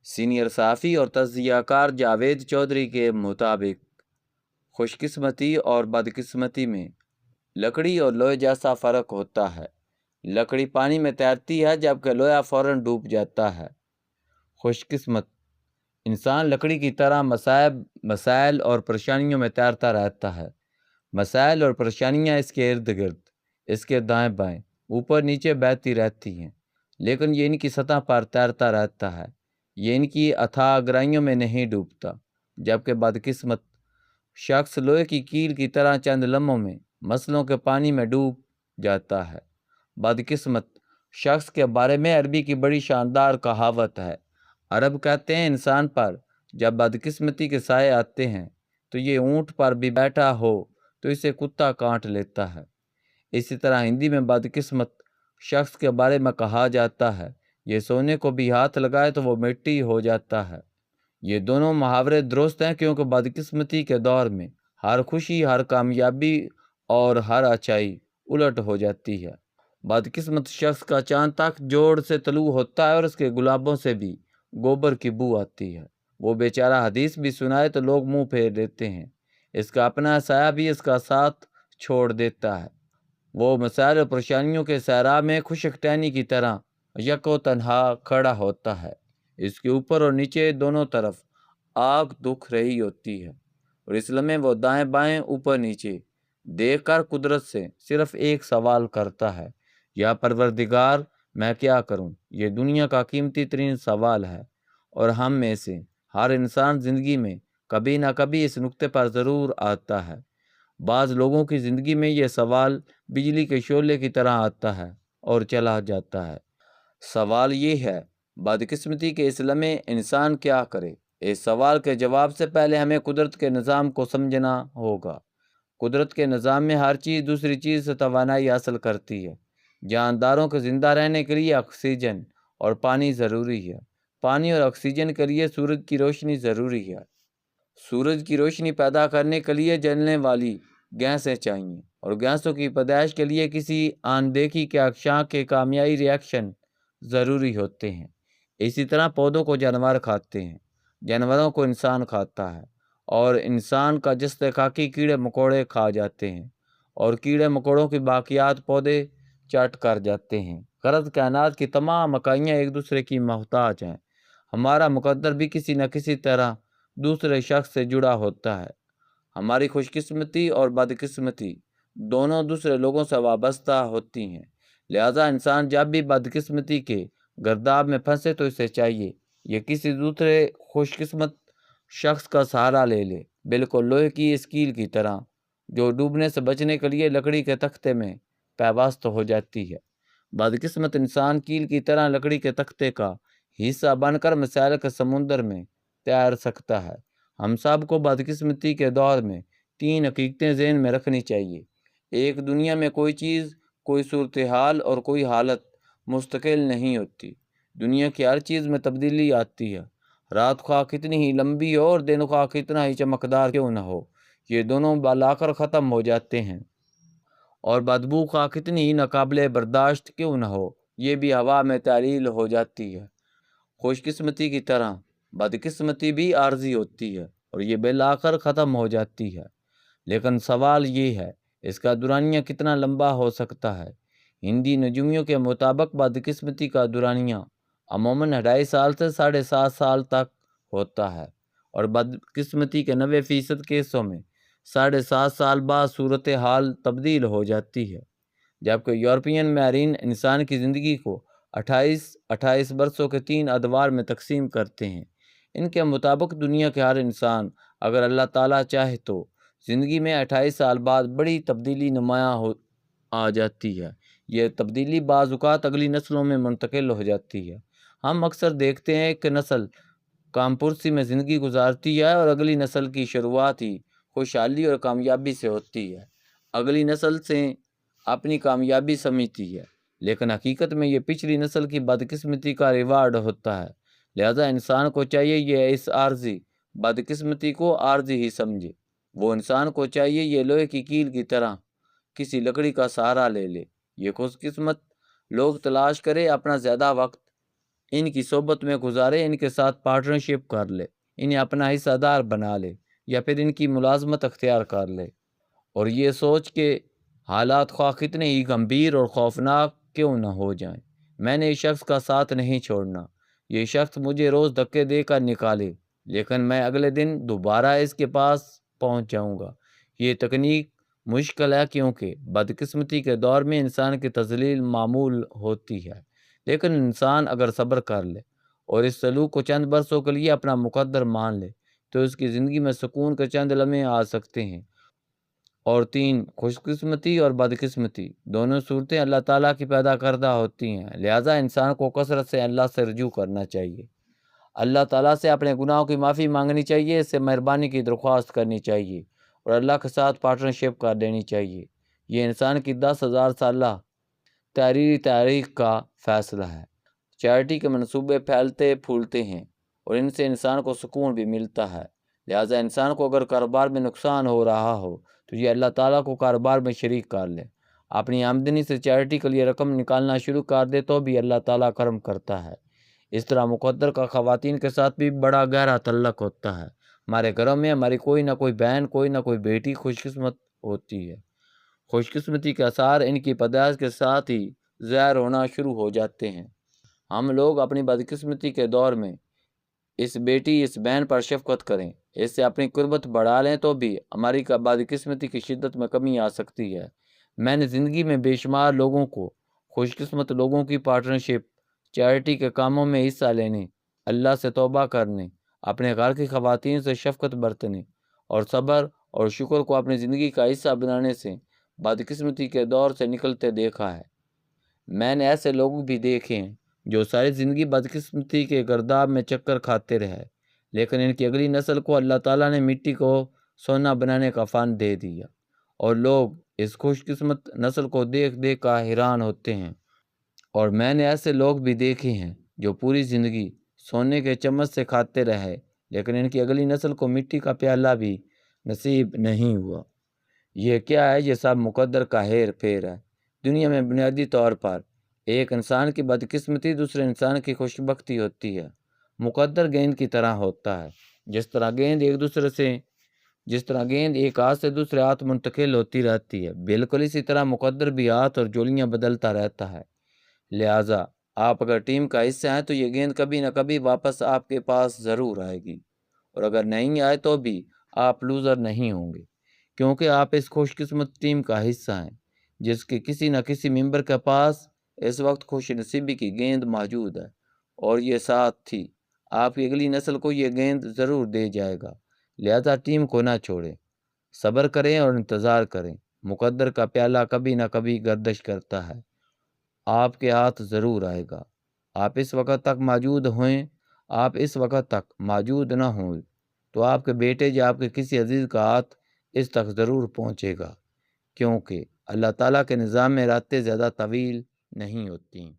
Senior صحافی اور تجزیہ کار جاوید چودھری کے مطابق خوش قسمتی اور بدقسمتی میں لکڑی اور لوہے جیسا فرق ہوتا ہے۔ لکڑی پانی میں تیرتی ہے جبکہ لوہا فوراً ڈوب جاتا ہے۔ خوش قسمت انسان لکڑی کی طرح مصائب، مسائل اور پریشانیوں میں تیرتا رہتا ہے۔ مسائل اور پریشانیاں اس کے ارد گرد، اس کے دائیں بائیں، اوپر نیچے بہتی رہتی ہیں، لیکن یہ ان کی سطح پر تیرتا رہتا ہے۔ یہ ان کی اتھاہ گہرائیوں میں نہیں ڈوبتا۔ جبکہ بدقسمت شخص لوہے کی کیل کی طرح چند لمحوں میں مسلوں کے پانی میں ڈوب جاتا ہے۔ بدقسمت شخص کے بارے میں عربی کی بڑی شاندار کہاوت ہے۔ عرب کہتے ہیں انسان پر جب بدقسمتی کے سائے آتے ہیں تو یہ اونٹ پر بھی بیٹھا ہو تو اسے کتا کاٹ لیتا ہے۔ اسی طرح ہندی میں بدقسمت شخص کے بارے میں کہا جاتا ہے یہ سونے کو بھی ہاتھ لگائے تو وہ مٹی ہو جاتا ہے۔ یہ دونوں محاورے درست ہیں کیونکہ بدقسمتی کے دور میں ہر خوشی، ہر کامیابی اور ہر اچائی الٹ ہو جاتی ہے۔ بدقسمت شخص کا چاند تک جوڑ سے طلوع ہوتا ہے اور اس کے گلابوں سے بھی گوبر کی بو آتی ہے۔ وہ بیچارہ حدیث بھی سنائے تو لوگ منہ پھیر لیتے ہیں۔ اس کا اپنا سایہ بھی اس کا ساتھ چھوڑ دیتا ہے۔ وہ مسائل اور پریشانیوں کے صحرا میں خشک ٹہنی کی طرح یک و تنہا کھڑا ہوتا ہے۔ اس کے اوپر اور نیچے دونوں طرف آگ دکھ رہی ہوتی ہے اور اس لمحے وہ دائیں بائیں، اوپر نیچے دیکھ کر قدرت سے صرف ایک سوال کرتا ہے، یا پروردگار میں کیا کروں؟ یہ دنیا کا قیمتی ترین سوال ہے اور ہم میں سے ہر انسان زندگی میں کبھی نہ کبھی اس نقطے پر ضرور آتا ہے۔ بعض لوگوں کی زندگی میں یہ سوال بجلی کے شعلے کی طرح آتا ہے اور چلا جاتا ہے۔ سوال یہ ہے، بدقسمتی کے اس لمحے انسان کیا کرے؟ اس سوال کے جواب سے پہلے ہمیں قدرت کے نظام کو سمجھنا ہوگا۔ قدرت کے نظام میں ہر چیز دوسری چیز سے توانائی حاصل کرتی ہے۔ جانداروں کے زندہ رہنے کے لیے آکسیجن اور پانی ضروری ہے۔ پانی اور آکسیجن کے لیے سورج کی روشنی ضروری ہے۔ سورج کی روشنی پیدا کرنے کے لیے جلنے والی گیسیں چاہیے اور گیسوں کی پیدائش کے لیے کسی اندیکھی کے اکشاں کے کیمیائی ری ایکشن ضروری ہوتے ہیں۔ اسی طرح پودوں کو جانور کھاتے ہیں، جانوروں کو انسان کھاتا ہے اور انسان کا جسد خاکی کیڑے مکوڑے کھا جاتے ہیں اور کیڑے مکوڑوں کی باقیات پودے چٹ کر جاتے ہیں۔ غرض کائنات کی تمام اکائیاں ایک دوسرے کی محتاج ہیں۔ ہمارا مقدر بھی کسی نہ کسی طرح دوسرے شخص سے جڑا ہوتا ہے۔ ہماری خوش قسمتی اور بدقسمتی دونوں دوسرے لوگوں سے وابستہ ہوتی ہیں۔ لہذا انسان جب بھی بدقسمتی کے گرداب میں پھنسے تو اسے چاہیے یہ کسی دوسرے خوش قسمت شخص کا سہارا لے لے، بالکل لوہے کی اس کیل کی طرح جو ڈوبنے سے بچنے کے لیے لکڑی کے تختے میں پیوست ہو جاتی ہے۔ بدقسمت انسان کیل کی طرح لکڑی کے تختے کا حصہ بن کر مسائل کے سمندر میں تیر سکتا ہے۔ ہم سب کو بدقسمتی کے دور میں 3 حقیقتیں ذہن میں رکھنی چاہیے۔ ایک، دنیا میں کوئی چیز، کوئی صورتحال اور کوئی حالت مستقل نہیں ہوتی۔ دنیا کی ہر چیز میں تبدیلی آتی ہے۔ رات خواہ کتنی ہی لمبی ہو اور دن خواہ کتنا ہی چمکدار کیوں نہ ہو، یہ دونوں بالآخر ختم ہو جاتے ہیں۔ اور بدبو خواہ کتنی ہی ناقابل برداشت کیوں نہ ہو، یہ بھی ہوا میں تحلیل ہو جاتی ہے۔ خوش قسمتی کی طرح بدقسمتی بھی عارضی ہوتی ہے اور یہ بالآخر ختم ہو جاتی ہے، لیکن سوال یہ ہے اس کا دورانیہ کتنا لمبا ہو سکتا ہے۔ ہندی نجومیوں کے مطابق بدقسمتی کا دورانیہ عموماً 2.5 سال سے 7.5 سال تک ہوتا ہے اور بدقسمتی کے 90% کیسوں میں 7.5 سال بعد صورتحال تبدیل ہو جاتی ہے۔ جبکہ یورپین ماہرین انسان کی زندگی کو 28 برسوں کے 3 ادوار میں تقسیم کرتے ہیں۔ ان کے مطابق دنیا کے ہر انسان اگر اللہ تعالیٰ چاہے تو زندگی میں 28 سال بعد بڑی تبدیلی نمایاں آ جاتی ہے۔ یہ تبدیلی بعض اوقات اگلی نسلوں میں منتقل ہو جاتی ہے۔ ہم اکثر دیکھتے ہیں کہ نسل کام پرسی میں زندگی گزارتی ہے اور اگلی نسل کی شروعات ہی خوشحالی اور کامیابی سے ہوتی ہے۔ اگلی نسل سے اپنی کامیابی سمجھتی ہے، لیکن حقیقت میں یہ پچھلی نسل کی بدقسمتی کا ریوارڈ ہوتا ہے۔ لہذا انسان کو چاہیے یہ اس عارضی بدقسمتی کو عارضی ہی سمجھے۔ وہ انسان کو چاہیے یہ لوہے کی کیل کی طرح کسی لکڑی کا سہارا لے لے۔ یہ خوش قسمت لوگ تلاش کرے اپنا زیادہ وقت ان کی صحبت میں گزارے، ان کے ساتھ پارٹنرشپ کر لے، انہیں اپنا حصہ دار بنا لے یا پھر ان کی ملازمت اختیار کر لے، اور یہ سوچ کے حالات خواہ کتنے ہی گمبھیر اور خوفناک کیوں نہ ہو جائیں، میں نے اس شخص کا ساتھ نہیں چھوڑنا۔ یہ شخص مجھے روز دھکے دے کر نکالے، لیکن میں اگلے دن دوبارہ اس کے پاس پہنچ جاؤں گا۔ یہ تکنیک مشکل ہے کیونکہ بدقسمتی کے دور میں انسان کی تذلیل معمول ہوتی ہے، لیکن انسان اگر صبر کر لے اور اس سلوک کو چند برسوں کے لیے اپنا مقدر مان لے تو اس کی زندگی میں سکون کے چند لمحے آ سکتے ہیں۔ اور 3، خوش قسمتی اور بدقسمتی دونوں صورتیں اللہ تعالیٰ کی پیدا کردہ ہوتی ہیں، لہٰذا انسان کو کثرت سے اللہ سے رجوع کرنا چاہیے، اللہ تعالیٰ سے اپنے گناہوں کی معافی مانگنی چاہیے، اس سے مہربانی کی درخواست کرنی چاہیے اور اللہ کے ساتھ پارٹنرشپ کر دینی چاہیے۔ یہ انسان کی 10,000 سالہ تحریری تاریخ کا فیصلہ ہے۔ چیریٹی کے منصوبے پھیلتے پھولتے ہیں اور ان سے انسان کو سکون بھی ملتا ہے، لہٰذا انسان کو اگر کاروبار میں نقصان ہو رہا ہو تو یہ اللہ تعالیٰ کو کاروبار میں شریک کر لے، اپنی آمدنی سے چیریٹی کے لیے رقم نکالنا شروع کر دے تو بھی اللہ تعالیٰ کرم کرتا ہے۔ اس طرح مقدر کا خواتین کے ساتھ بھی بڑا گہرا تعلق ہوتا ہے۔ ہمارے گھروں میں ہماری کوئی نہ کوئی بہن، کوئی نہ کوئی بیٹی خوش قسمت ہوتی ہے۔ خوش قسمتی کے آثار ان کی پیدائش کے ساتھ ہی ظاہر ہونا شروع ہو جاتے ہیں۔ ہم لوگ اپنی بدقسمتی کے دور میں اس بیٹی، اس بہن پر شفقت کریں، اس سے اپنی قربت بڑھا لیں تو بھی ہماری بدقسمتی کی شدت میں کمی آ سکتی ہے۔ میں نے زندگی میں بے شمار لوگوں کو، خوش قسمت لوگوں کی پارٹنرشپ، چیریٹی کے کاموں میں حصہ لینے، اللہ سے توبہ کرنے، اپنے گھر کی خواتین سے شفقت برتنے اور صبر اور شکر کو اپنی زندگی کا حصہ بنانے سے بدقسمتی کے دور سے نکلتے دیکھا ہے۔ میں نے ایسے لوگ بھی دیکھے ہیں جو ساری زندگی بدقسمتی کے گرداب میں چکر کھاتے رہے، لیکن ان کی اگلی نسل کو اللہ تعالیٰ نے مٹی کو سونا بنانے کا فن دے دیا، اور لوگ اس خوش قسمت نسل کو دیکھ دیکھ کر حیران ہوتے ہیں۔ اور میں نے ایسے لوگ بھی دیکھے ہیں جو پوری زندگی سونے کے چمچ سے کھاتے رہے، لیکن ان کی اگلی نسل کو مٹی کا پیالہ بھی نصیب نہیں ہوا۔ یہ کیا ہے؟ یہ سب مقدر کا ہیر پھیر ہے۔ دنیا میں بنیادی طور پر ایک انسان کی بدقسمتی دوسرے انسان کی خوش بختی ہوتی ہے۔ مقدر گیند کی طرح ہوتا ہے، جس طرح گیند ایک ہاتھ سے دوسرے ہاتھ منتقل ہوتی رہتی ہے، بالکل اسی طرح مقدر بھی ہاتھ اور جولیاں بدلتا رہتا ہے۔ لہٰذا آپ اگر ٹیم کا حصہ ہیں تو یہ گیند کبھی نہ کبھی واپس آپ کے پاس ضرور آئے گی، اور اگر نہیں آئے تو بھی آپ لوزر نہیں ہوں گے، کیونکہ آپ اس خوش قسمت ٹیم کا حصہ ہیں جس کے کسی نہ کسی ممبر کے پاس اس وقت خوش نصیبی کی گیند موجود ہے، اور یہ ساتھ تھی آپ کی اگلی نسل کو یہ گیند ضرور دے جائے گا۔ لہذا ٹیم کو نہ چھوڑیں، صبر کریں اور انتظار کریں۔ مقدر کا پیالہ کبھی نہ کبھی گردش کرتا ہے، آپ کے ہاتھ ضرور آئے گا۔ آپ اس وقت تک موجود نہ ہوں تو آپ کے بیٹے یا آپ کے کسی عزیز کا ہاتھ اس تک ضرور پہنچے گا، کیونکہ اللہ تعالیٰ کے نظام میں راتیں زیادہ طویل نہیں ہوتی۔